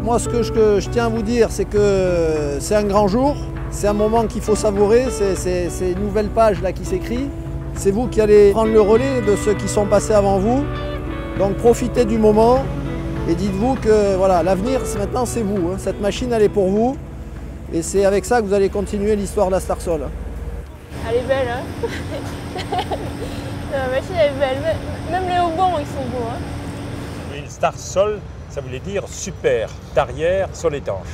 Moi, ce que je tiens à vous dire, c'est que c'est un grand jour, c'est un moment qu'il faut savourer, c'est une nouvelle page là qui s'écrit. C'est vous qui allez prendre le relais de ceux qui sont passés avant vous. Donc profitez du moment et dites-vous que voilà, l'avenir maintenant c'est vous. Hein. Cette machine elle est pour vous et c'est avec ça que vous allez continuer l'histoire de la Starsol. Elle est belle, hein. La machine elle est belle, même les haubans ils sont beaux. Hein. Une Starsol, ça voulait dire super, tarière, sol étanche.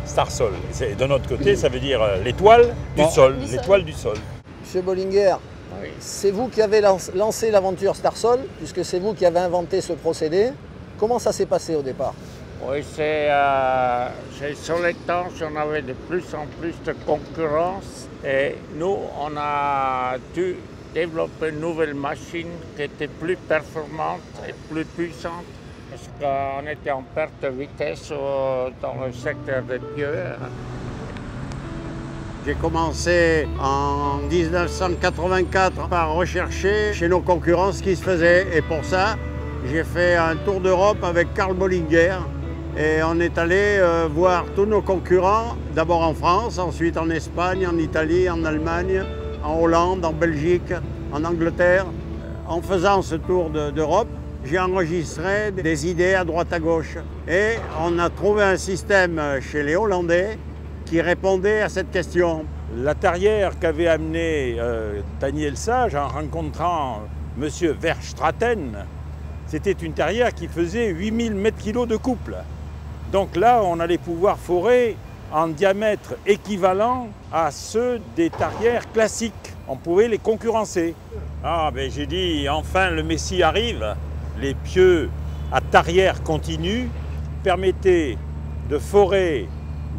Starsol. Et de notre côté, ça veut dire l'étoile du sol, l'étoile du sol. Monsieur Bollinger, oui. C'est vous qui avez lancé l'aventure Starsol, puisque c'est vous qui avez inventé ce procédé. Comment ça s'est passé au départ? Oui, c'est sur l'étanche, on avait de plus en plus de concurrence et nous, on a dû développer une nouvelle machine qui était plus performante et plus puissante parce qu'on était en perte de vitesse dans le secteur des pieux. J'ai commencé en 1984 par rechercher chez nos concurrents ce qui se faisait et pour ça, j'ai fait un tour d'Europe avec Karl Bollinger et on est allé voir tous nos concurrents, d'abord en France, ensuite en Espagne, en Italie, en Allemagne, en Hollande, en Belgique, en Angleterre. En faisant ce tour d'Europe, j'ai enregistré des idées à droite à gauche et on a trouvé un système chez les Hollandais qui répondait à cette question. La tarière qu'avait amené Daniel Sage en rencontrant M. Verstraeten, c'était une tarière qui faisait 8000 mètres-kilos de couple. Donc là, on allait pouvoir forer en diamètre équivalent à ceux des tarières classiques. On pouvait les concurrencer. Ah, ben j'ai dit, enfin le Messie arrive. Les pieux à tarière continue permettaient de forer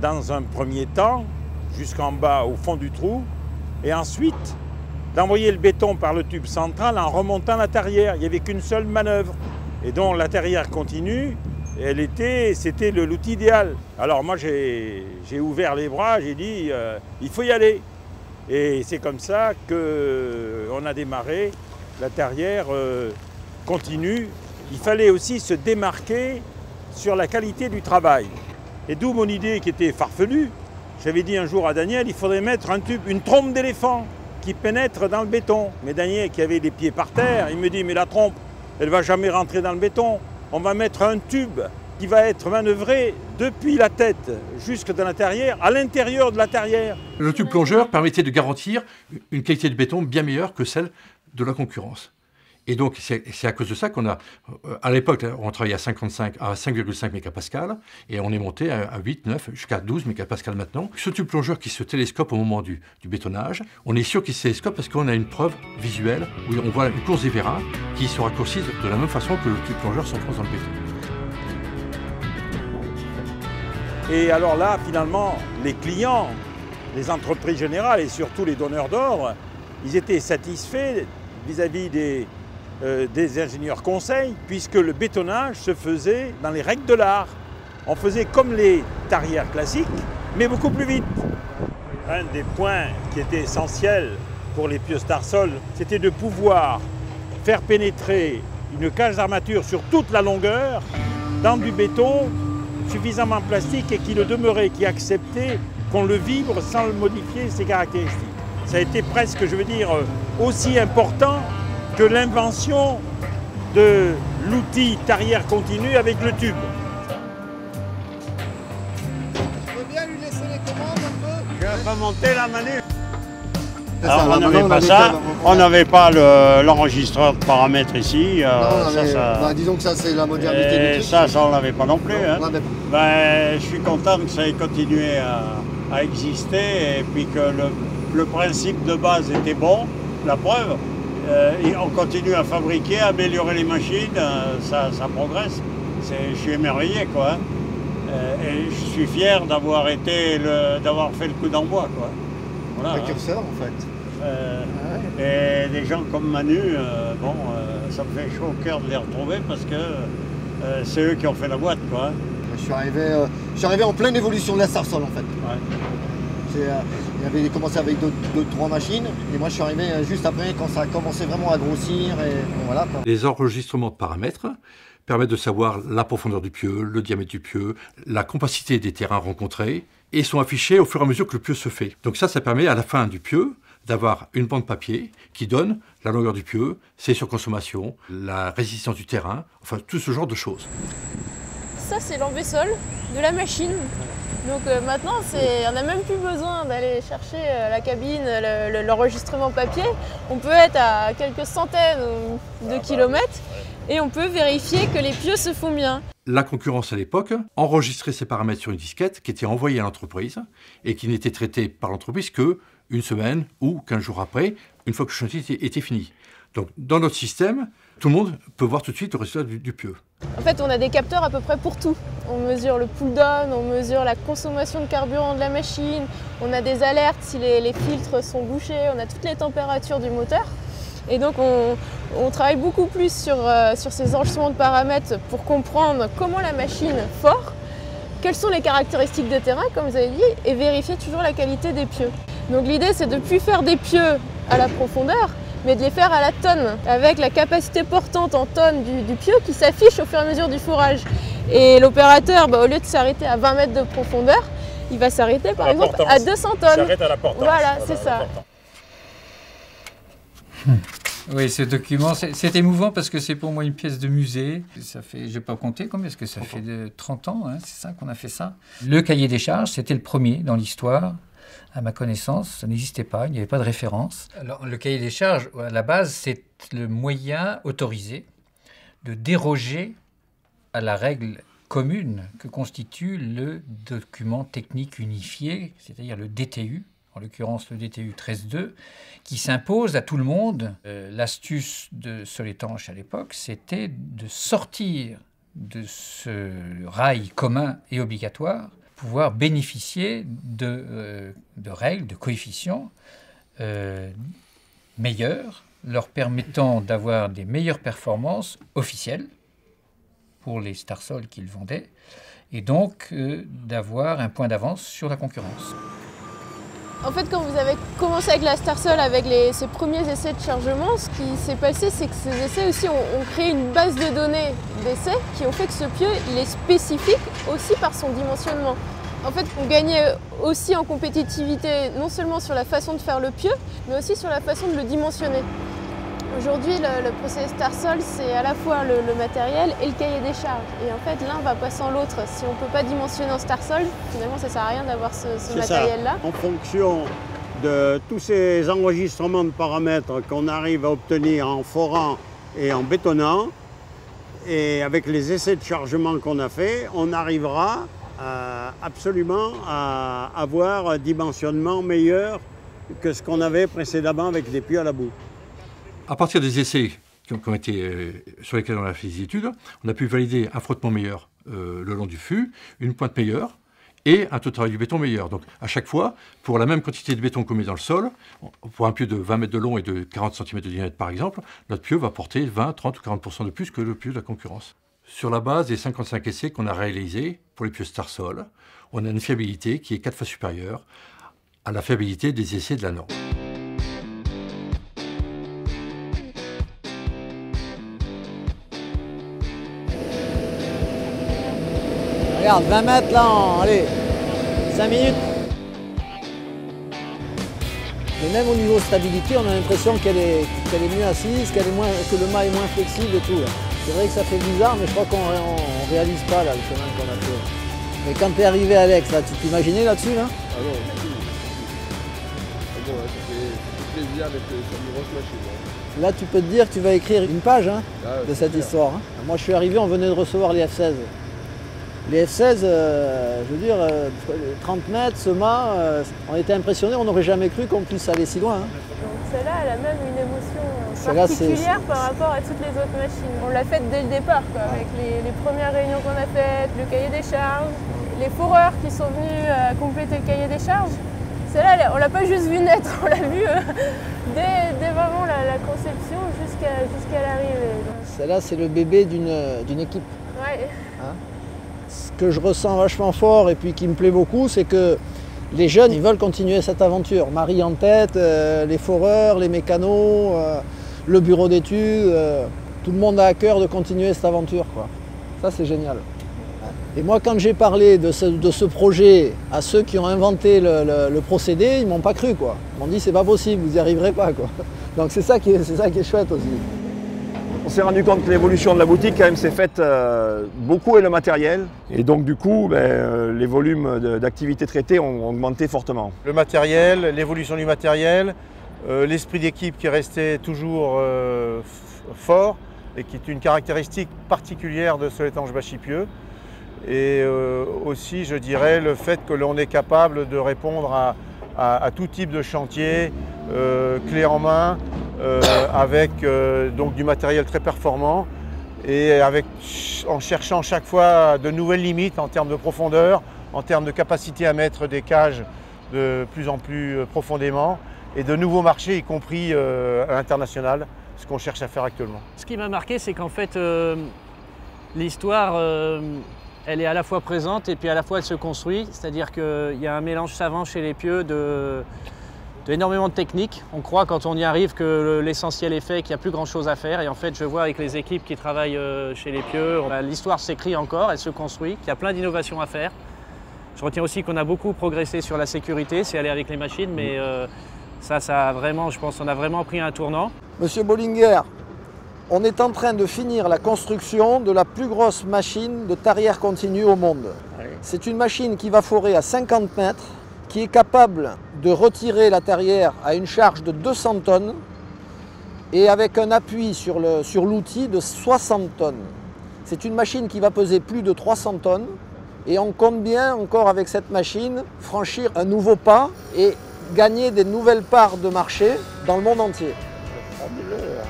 dans un premier temps, jusqu'en bas au fond du trou, et ensuite d'envoyer le béton par le tube central en remontant la tarière. Il n'y avait qu'une seule manœuvre. Et donc la tarière continue, c'était l'outil idéal. Alors moi j'ai ouvert les bras, j'ai dit il faut y aller. Et c'est comme ça qu'on a démarré. La tarière continue. Il fallait aussi se démarquer sur la qualité du travail. Et d'où mon idée qui était farfelue. J'avais dit un jour à Daniel, il faudrait mettre un tube, une trompe d'éléphant qui pénètre dans le béton. Mais Daniel, qui avait les pieds par terre, il me dit, mais la trompe, elle ne va jamais rentrer dans le béton. On va mettre un tube qui va être manœuvré depuis la tête jusque dans la tarière, à l'intérieur de la tarière. Le tube plongeur permettait de garantir une qualité de béton bien meilleure que celle de la concurrence. Et donc, c'est à cause de ça qu'on a, à l'époque, on travaillait à 5,5 mégapascales, et on est monté à 8, 9, jusqu'à 12 mégapascales maintenant. Ce tube plongeur qui se télescope au moment du bétonnage, on est sûr qu'il se télescope parce qu'on a une preuve visuelle où on voit une course des vérins qui se raccourcissent de la même façon que le tube plongeur s'enfonce dans le béton. Et alors là, finalement, les clients, les entreprises générales et surtout les donneurs d'ordre, ils étaient satisfaits vis-à-vis des ingénieurs conseils, puisque le bétonnage se faisait dans les règles de l'art. On faisait comme les tarières classiques, mais beaucoup plus vite. Un des points qui était essentiel pour les pieux Starsol, c'était de pouvoir faire pénétrer une cage d'armature sur toute la longueur dans du béton suffisamment plastique et qui le demeurait, qui acceptait qu'on le vibre sans le modifier ses caractéristiques. Ça a été presque, je veux dire, aussi important que l'invention de l'outil tarière continue avec le tube. Vous pouvez bien lui laisser les commandes un peu? Je vais pas monter la manip. Alors on n'avait pas ça, on n'avait pas l'enregistreur de paramètres ici. Disons que ça c'est la modernité. Et ça on l'avait pas non plus. Hein. Ben, je suis content que ça ait continué à exister et puis que le principe de base était bon, la preuve. Et on continue à fabriquer, à améliorer les machines, ça progresse. Je suis émerveillé, quoi. Et je suis fier d'avoir fait le coup d'envoi, quoi. Voilà, précurseur, en fait. Et des gens comme Manu, ça me fait chaud au cœur de les retrouver parce que c'est eux qui ont fait la boîte, quoi. Je suis arrivé en pleine évolution de la Starsol, en fait. Ouais. Il avait commencé avec 2-3 machines et moi je suis arrivé juste après quand ça a commencé vraiment à grossir et voilà, quoi. Les enregistrements de paramètres permettent de savoir la profondeur du pieu, le diamètre du pieu, la compacité des terrains rencontrés, et sont affichés au fur et à mesure que le pieu se fait. Donc ça permet à la fin du pieu d'avoir une bande papier qui donne la longueur du pieu, ses surconsommations, la résistance du terrain, enfin tout ce genre de choses. Ça, c'est l'embessol de la machine. Donc maintenant, on n'a même plus besoin d'aller chercher la cabine, l'enregistrement papier. On peut être à quelques centaines de kilomètres et on peut vérifier que les pieux se font bien. La concurrence à l'époque enregistrait ces paramètres sur une disquette qui était envoyée à l'entreprise et qui n'était traitée par l'entreprise qu'une semaine ou 15 jours après, une fois que le chantier était fini. Donc dans notre système, tout le monde peut voir tout de suite le résultat du pieu. En fait, on a des capteurs à peu près pour tout. On mesure le pull down, on mesure la consommation de carburant de la machine, on a des alertes si les filtres sont bouchés, on a toutes les températures du moteur. Et donc on travaille beaucoup plus sur ces enregistrements de paramètres pour comprendre comment la machine fore, quelles sont les caractéristiques de terrain, comme vous avez dit, et vérifier toujours la qualité des pieux. Donc l'idée, c'est de ne plus faire des pieux à la profondeur, mais de les faire à la tonne, avec la capacité portante en tonnes du pieu qui s'affiche au fur et à mesure du forage. Et l'opérateur, au lieu de s'arrêter à 20 mètres de profondeur, il va s'arrêter par exemple à 200 tonnes. Il s'arrête à la portance. Voilà, c'est ça. Oui, ce document, c'est émouvant parce que c'est pour moi une pièce de musée. Ça fait, je n'ai pas compté combien, est-ce que ça fait de 30 ans, hein, c'est ça qu'on a fait ça. Le cahier des charges, c'était le premier dans l'histoire. À ma connaissance, ça n'existait pas, il n'y avait pas de référence. Alors, le cahier des charges, à la base, c'est le moyen autorisé de déroger à la règle commune que constitue le document technique unifié, c'est-à-dire le DTU, en l'occurrence le DTU 13.2, qui s'impose à tout le monde. L'astuce de Soletanche à l'époque, c'était de sortir de ce rail commun et obligatoire, pouvoir bénéficier de règles, de coefficients meilleurs, leur permettant d'avoir des meilleures performances officielles pour les Starsol qu'ils vendaient, et donc d'avoir un point d'avance sur la concurrence. En fait, quand vous avez commencé avec la Starsol, avec ces premiers essais de chargement, ce qui s'est passé, c'est que ces essais aussi ont créé une base de données d'essais qui ont fait que ce pieu, il est spécifique aussi par son dimensionnement. En fait, on gagnait aussi en compétitivité, non seulement sur la façon de faire le pieu, mais aussi sur la façon de le dimensionner. Aujourd'hui, le procédé Starsol, c'est à la fois le matériel et le cahier des charges. Et en fait, l'un va pas sans l'autre. Si on ne peut pas dimensionner en Starsol, finalement, ça ne sert à rien d'avoir ce matériel-là. En fonction de tous ces enregistrements de paramètres qu'on arrive à obtenir en forant et en bétonnant, et avec les essais de chargement qu'on a fait, on arrivera absolument à avoir un dimensionnement meilleur que ce qu'on avait précédemment avec des pieux à la boue. À partir des essais sur lesquels on a fait des études, on a pu valider un frottement meilleur le long du fût, une pointe meilleure et un taux de travail du béton meilleur. Donc à chaque fois, pour la même quantité de béton qu'on met dans le sol, pour un pieu de 20 mètres de long et de 40 cm de diamètre par exemple, notre pieu va porter 20, 30 ou 40% de plus que le pieu de la concurrence. Sur la base des 55 essais qu'on a réalisés pour les pieux Starsol, on a une fiabilité qui est 4 fois supérieure à la fiabilité des essais de la norme. Regarde, 20 mètres là, allez, 5 minutes. Mais même au niveau stabilité, on a l'impression qu'elle est mieux assise, que le mât est moins flexible et tout. C'est vrai que ça fait bizarre, mais je crois qu'on ne réalise pas là, le chemin qu'on a fait. Mais quand tu es arrivé, Alex, là, tu t'imaginais là-dessus là? Ah non, bon, là, ça fait plaisir d'être sur une grosse machine. Là, tu peux te dire que tu vas écrire une page de cette histoire. Moi, je suis arrivé, on venait de recevoir les F16. Les F16, je veux dire, 30 mètres, ce mât, on était impressionnés, on n'aurait jamais cru qu'on puisse aller si loin. Donc celle-là, elle a même une émotion particulière par rapport à toutes les autres machines. On l'a faite dès le départ, quoi, avec les premières réunions qu'on a faites, le cahier des charges, les foreurs qui sont venus compléter le cahier des charges. Celle-là, on l'a pas juste vue naître, on l'a vue dès vraiment la conception jusqu'à l'arrivée. Celle-là, c'est le bébé d'une équipe. Ouais. Ce que je ressens vachement fort et puis qui me plaît beaucoup, c'est que les jeunes, ils veulent continuer cette aventure. Marie en tête, les foreurs, les mécanos, le bureau d'études. Tout le monde a à cœur de continuer cette aventure, quoi. Ça, c'est génial. Et moi, quand j'ai parlé de ce projet à ceux qui ont inventé le procédé, ils m'ont pas cru, quoi. Ils m'ont dit, c'est pas possible, vous n'y arriverez pas, quoi. Donc c'est ça qui est chouette aussi. On s'est rendu compte que l'évolution de la boutique, quand même, s'est faite beaucoup avec le matériel. Et donc, du coup, les volumes d'activités traitées ont augmenté fortement. Le matériel, l'évolution du matériel, l'esprit d'équipe qui est resté toujours fort et qui est une caractéristique particulière de Soletanche Bachipieux. Et aussi, je dirais, le fait que l'on est capable de répondre à tout type de chantier, clé en main, avec donc du matériel très performant et en cherchant chaque fois de nouvelles limites en termes de profondeur, en termes de capacité à mettre des cages de plus en plus profondément et de nouveaux marchés, y compris à l'international, ce qu'on cherche à faire actuellement. Ce qui m'a marqué, c'est qu'en fait, l'histoire, elle est à la fois présente et puis à la fois elle se construit. C'est-à-dire qu'il y a un mélange savant chez les Pieux d'énormément de techniques. On croit quand on y arrive que l'essentiel est fait, qu'il n'y a plus grand chose à faire. Et en fait, je vois avec les équipes qui travaillent chez les Pieux, l'histoire s'écrit encore, elle se construit, qu'il y a plein d'innovations à faire. Je retiens aussi qu'on a beaucoup progressé sur la sécurité, c'est aller avec les machines, mais ça a vraiment, je pense, on a vraiment pris un tournant. Monsieur Bollinger, on est en train de finir la construction de la plus grosse machine de tarière continue au monde. Oui. C'est une machine qui va forer à 50 mètres, qui est capable de retirer la tarière à une charge de 200 tonnes et avec un appui sur l'outil de 60 tonnes. C'est une machine qui va peser plus de 300 tonnes et on compte bien encore avec cette machine franchir un nouveau pas et gagner des nouvelles parts de marché dans le monde entier. Fabuleux, hein.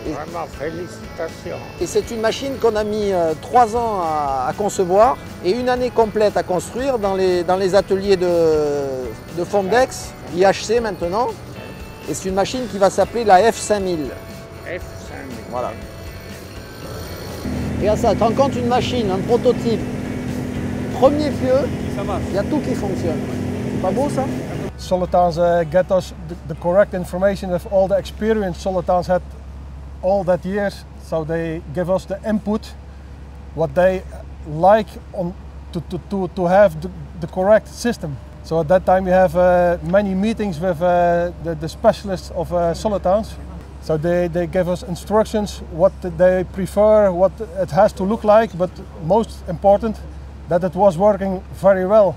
Vraiment, félicitations. Et c'est une machine qu'on a mis 3 ans à concevoir et 1 année complète à construire dans les ateliers de Fondex, IHC maintenant. Et c'est une machine qui va s'appeler la F5000. F5000. Voilà. Regarde ça, tu te rends compte, une machine, un prototype, premier pieu, il y a tout qui fonctionne. C'est pas beau ça? Soletanche get us the correct information with all the experience Soletanche had all that years, so they give us the input what they like to have the correct system. So at that time we have many meetings with the specialists of Soletanche. So they give us instructions what they prefer, what it has to look like, but most important that it was working very well.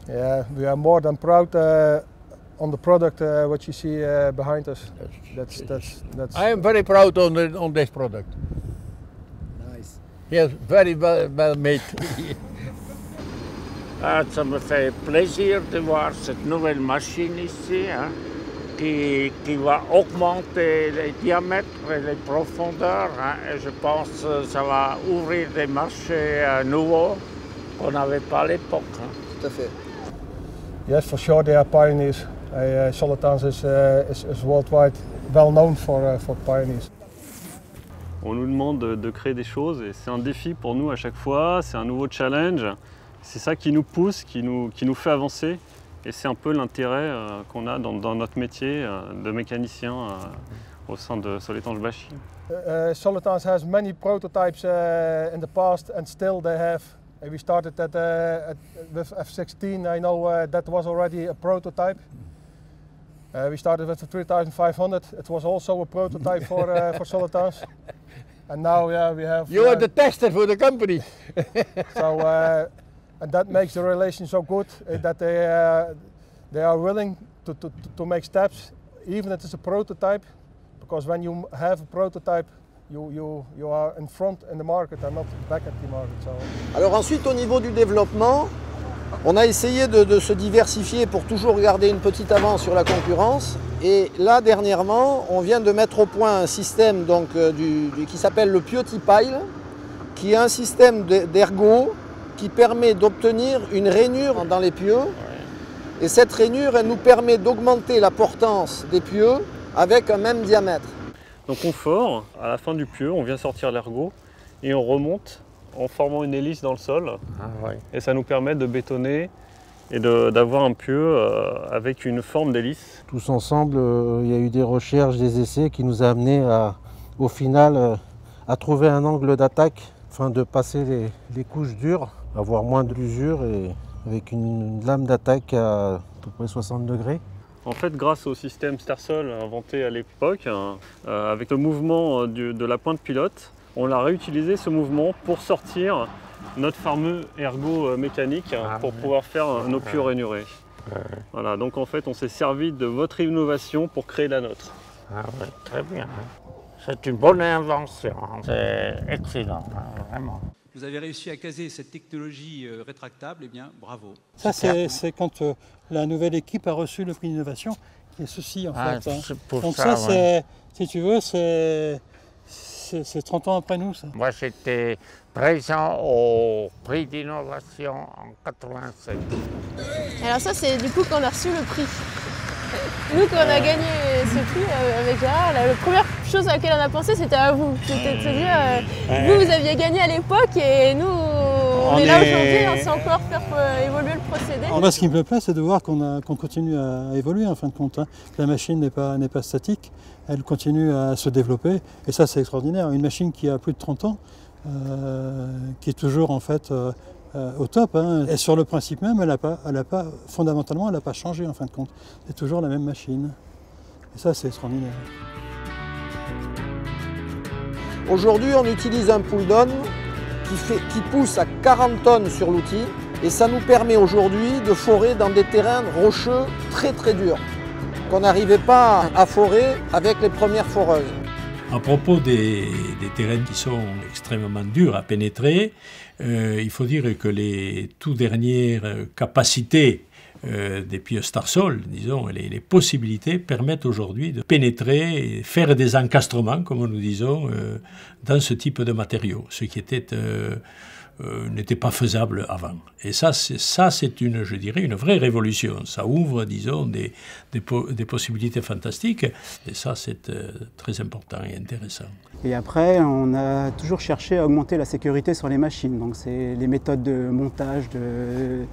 Yeah, we are more than proud on the product what you see behind us. That's I am very proud on this product. Nice. Yes, very well made. Ça me fait plaisir de voir cette nouvelle machine ici, hein, qui va augmenter les diamètres et les profondeurs. Hein, et je pense que ça va ouvrir des marchés nouveaux qu'on n'avait pas à l'époque. Hein. Tout à fait. Yes, for sure they are pioneers. Soletanche is worldwide well known for pioneers. On nous demande de créer des choses et c'est un défi pour nous à chaque fois, c'est un nouveau challenge. C'est ça qui nous pousse, qui nous fait avancer et c'est un peu l'intérêt qu'on a dans notre métier de mécanicien au sein de Soletanche Bachy. Soletanche has many prototypes in the past and still they have. We started with F16, I know that was already a prototype. We started with the 3500, it was also a prototype for Soletanche. And now we have... You are the tester for the company. So, and that makes the relation so good that they are willing to make steps, even if it's a prototype, because when you have a prototype, you are in front in the market and not back at the market. So. Alors ensuite, au niveau du développement, on a essayé de se diversifier pour toujours garder une petite avance sur la concurrence. Et là, dernièrement, on vient de mettre au point un système donc, qui s'appelle le PieuTipile, qui est un système d'ergot qui permet d'obtenir une rainure dans les pieux. Et cette rainure, elle nous permet d'augmenter la portance des pieux avec un même diamètre. Donc on fore, à la fin du pieu, on vient sortir l'ergot et on remonte en formant une hélice dans le sol. Ah, ouais. Et ça nous permet de bétonner et d'avoir un pieu avec une forme d'hélice. Tous ensemble, il y a eu des recherches, des essais qui nous a amenés au final à trouver un angle d'attaque afin de passer les couches dures, avoir moins d'usure et avec une lame d'attaque à peu près 60 degrés. En fait, grâce au système Starsol inventé à l'époque, avec le mouvement de la pointe pilote, on a réutilisé ce mouvement pour sortir notre fameux ergot mécanique pour pouvoir faire nos pieux rainurés. Voilà, donc en fait, on s'est servi de votre innovation pour créer la nôtre. Ah oui, très bien. C'est une bonne invention, c'est excellent, vraiment. Vous avez réussi à caser cette technologie rétractable, eh bien bravo. Ça c'est quand la nouvelle équipe a reçu le prix d'innovation, qui est ceci en fait. Donc ça, c'est, si tu veux, c'est 30 ans après nous ça. Moi j'étais présent au prix d'innovation en 87. Alors ça c'est du coup qu'on a reçu le prix. Nous, quand on a gagné ce prix avec Gérard, la première chose à laquelle on a pensé, c'était à vous. C'était de se dire, vous aviez gagné à l'époque et nous, on est là aujourd'hui, on sait encore faire évoluer le procédé. Moi, ce qui me plaît, c'est de voir qu'on continue à évoluer en fin de compte. Hein. La machine n'est pas statique, elle continue à se développer et ça, c'est extraordinaire. Une machine qui a plus de 30 ans, qui est toujours en fait au top. Hein. Et sur le principe même, fondamentalement, elle n'a pas changé en fin de compte. C'est toujours la même machine. Et ça, c'est extraordinaire. Aujourd'hui, on utilise un pull down qui pousse à 40 tonnes sur l'outil et ça nous permet aujourd'hui de forer dans des terrains rocheux très très durs qu'on n'arrivait pas à forer avec les premières foreuses. À propos des terrains qui sont extrêmement durs à pénétrer, il faut dire que les toutes dernières capacités des pieux Starsol, disons, les possibilités permettent aujourd'hui de pénétrer et faire des encastrements, comme nous disons, dans ce type de matériaux, ce qui n'était pas faisable avant. Et ça, c'est je dirais, une vraie révolution. Ça ouvre, disons, des possibilités fantastiques. Et ça, c'est très important et intéressant. Et après, on a toujours cherché à augmenter la sécurité sur les machines. Donc, c'est les méthodes de montage de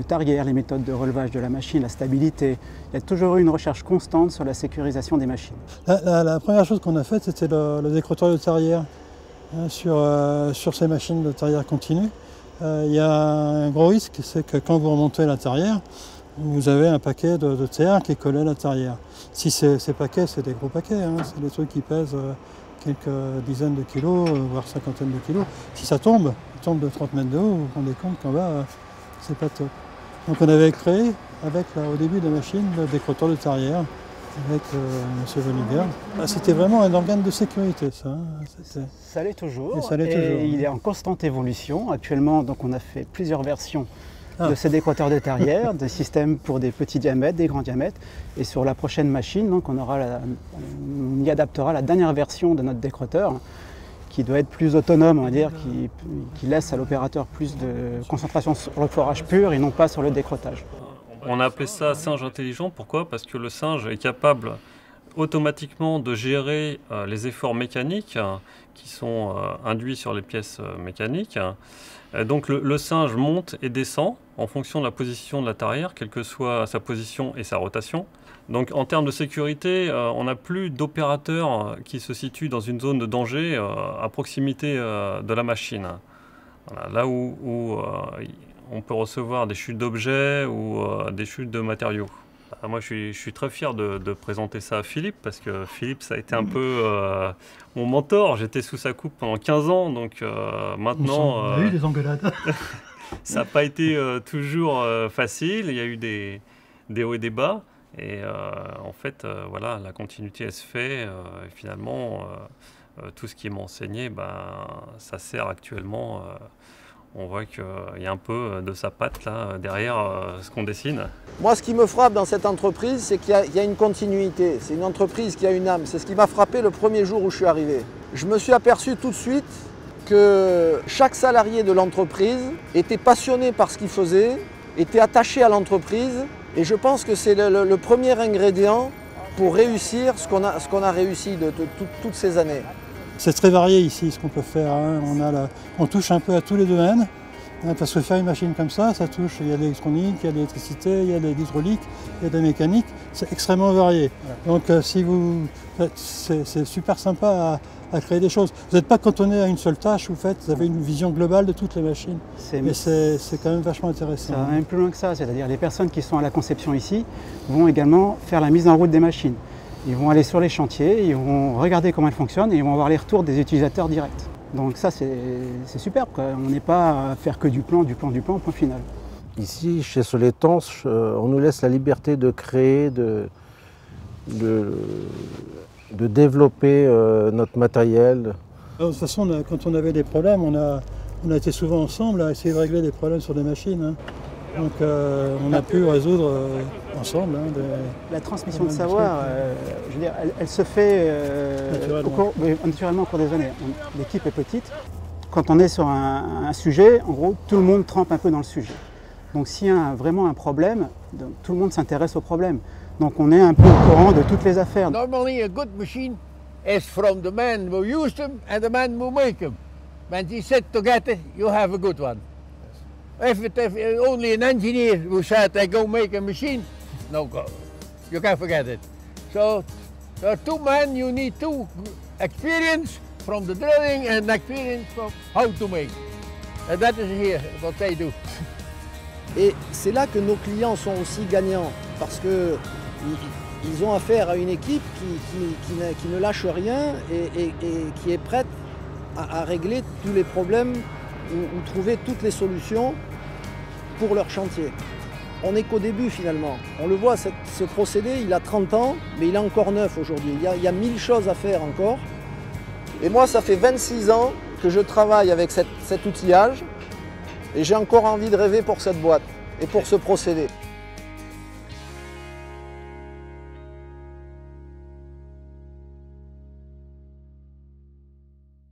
tarière, les méthodes de relevage de la machine, la stabilité. Il y a toujours eu une recherche constante sur la sécurisation des machines. La première chose qu'on a faite, c'était le décroteur de tarière. Sur ces machines de tarière continue, il y a un gros risque, c'est que quand vous remontez la tarière, vous avez un paquet de terre qui est collé à la tarière. Si ces paquets, c'est des gros paquets, hein, c'est des trucs qui pèsent quelques dizaines de kilos, voire cinquantaines de kilos. Si ça tombe de 30 mètres de haut, vous vous rendez compte qu'en bas, c'est pas top. Donc on avait créé, au début de la machine, le décroteur de tarière, avec M. Veniger. C'était vraiment un organe de sécurité, ça. Ça l'est toujours. Et ça l'est toujours. Il est en constante évolution. Actuellement, donc, on a fait plusieurs versions de ces décroteurs de tarière, des systèmes pour des petits diamètres, des grands diamètres. Et sur la prochaine machine, donc, on y adaptera la dernière version de notre décroteur, qui doit être plus autonome, on va dire, qui laisse à l'opérateur plus de concentration sur le forage pur et non pas sur le décrotage. On a appelé ça singe intelligent. Pourquoi? Parce que le singe est capable automatiquement de gérer les efforts mécaniques qui sont induits sur les pièces mécaniques. Donc le singe monte et descend en fonction de la position de la tarière, quelle que soit sa position et sa rotation. Donc en termes de sécurité, on n'a plus d'opérateurs qui se situent dans une zone de danger à proximité de la machine. Voilà, là où on peut recevoir des chutes d'objets ou des chutes de matériaux. Moi, je suis très fier de présenter ça à Philippe, parce que Philippe, ça a été un peu mon mentor. J'étais sous sa coupe pendant 15 ans, donc maintenant... On a eu des engueulades. Ça n'a pas été toujours facile, il y a eu des hauts et des bas. Et en fait, voilà, la continuité, elle se fait. Et finalement, tout ce qui m'a enseigné, ça sert actuellement... on voit qu'il y a un peu de sa patte là, derrière ce qu'on dessine. Moi, ce qui me frappe dans cette entreprise, c'est qu'il y a une continuité. C'est une entreprise qui a une âme. C'est ce qui m'a frappé le premier jour où je suis arrivé. Je me suis aperçu tout de suite que chaque salarié de l'entreprise était passionné par ce qu'il faisait, était attaché à l'entreprise. Et je pense que c'est le premier ingrédient pour réussir ce qu'on a réussi de toutes ces années. C'est très varié ici ce qu'on peut faire. Hein. On touche un peu à tous les domaines Hein, parce que faire une machine comme ça touche, il y a de l'électronique, il y a de l'électricité, il y a de l'hydraulique, il y a de la mécanique, c'est extrêmement varié. Donc c'est super sympa à créer des choses. Vous n'êtes pas cantonné à une seule tâche, vous avez une vision globale de toutes les machines. Et c'est quand même vachement intéressant. Ça va même plus loin que ça, c'est-à-dire les personnes qui sont à la conception ici vont également faire la mise en route des machines. Ils vont aller sur les chantiers, ils vont regarder comment elles fonctionnent et ils vont avoir les retours des utilisateurs directs. Donc ça c'est superbe, quoi. On n'est pas à faire que du plan, point final. Ici, chez Soletanche, on nous laisse la liberté de créer, de développer notre matériel. Alors, de toute façon, quand on avait des problèmes, on a été souvent ensemble à essayer de régler des problèmes sur des machines. Hein. Donc on a pu résoudre ensemble. Hein, la transmission de savoir, je veux dire, elle se fait naturellement au cours des années. L'équipe est petite. Quand on est sur un sujet, en gros, tout le monde trempe un peu dans le sujet. Donc s'il y a vraiment un problème, tout le monde s'intéresse au problème. Donc on est un peu au courant de toutes les affaires. Normally a good machine is from the man who used them and the man who make them. When they sit together, you have a good one. If only an engineer who said they go make a machine, no go. You can forget it. So there are two men, you need two experience from the drilling and experience from how to make. And that is here what they do. Et c'est là que nos clients sont aussi gagnants, parce qu'ils ont affaire à une équipe qui ne lâche rien et qui est prête à régler tous les problèmes ou trouver toutes les solutions pour leur chantier. On n'est qu'au début finalement. On le voit, ce procédé, il a 30 ans, mais il est encore neuf aujourd'hui. Il y a 1000 choses à faire encore. Et moi, ça fait 26 ans que je travaille avec cet outillage et j'ai encore envie de rêver pour cette boîte et pour ce procédé.